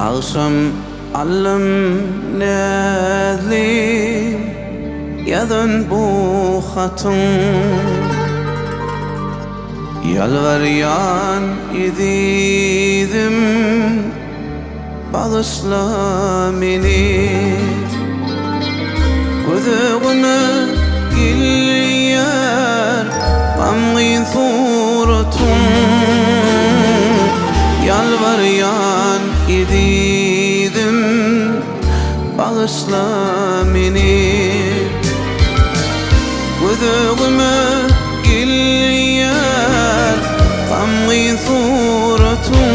Akşam allimnedli yazın bu hatun Yalvaryan idim bağışla beni Gözüme geliyor gamgin suratun Yalvaryan idim bağışla beni Gözüme geliyor gamgin suratun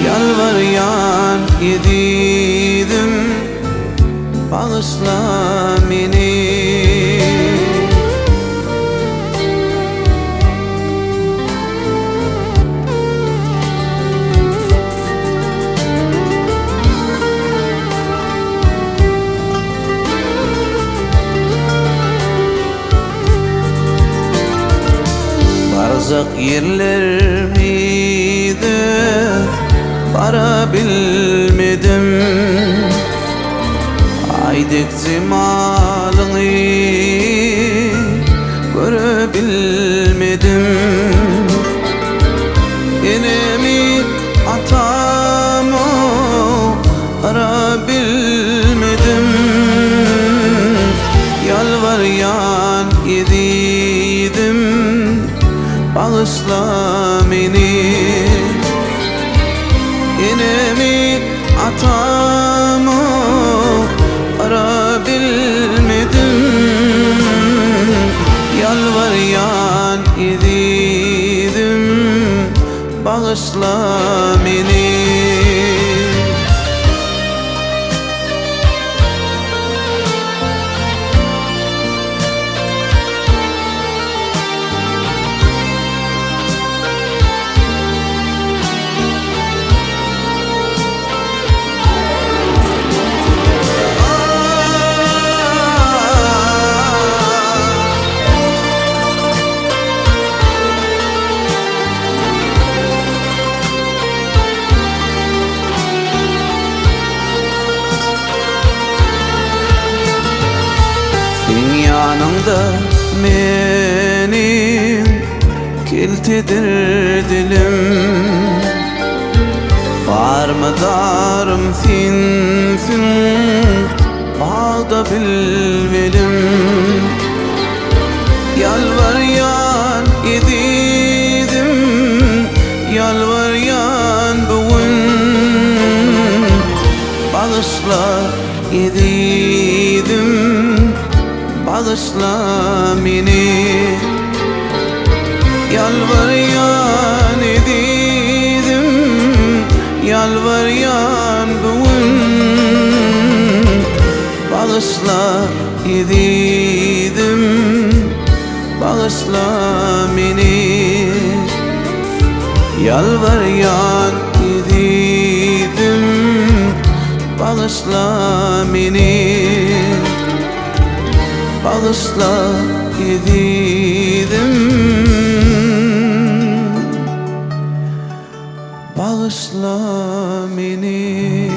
Yalvaryan idim bağışla beni Barzak yerler miydi varabilmedim Aydek cemalını görebilmedim Enemi atamı arabilmedim Yalvaryan idim bağışla beni Enemi atamı arabilmedim Yalvaryan idim bağışla beni Yanında benim kilitlidir dilim Var mı darım sinsin bağda bilmedim Yalvaryan idim yalvaryan bugün Bağışla idim bağışla beni Yalvaryan idim yalvaryan bugün Bağışla idim bağışla beni Yalvaryan idim bağışla beni Bağışla idim bağışla beni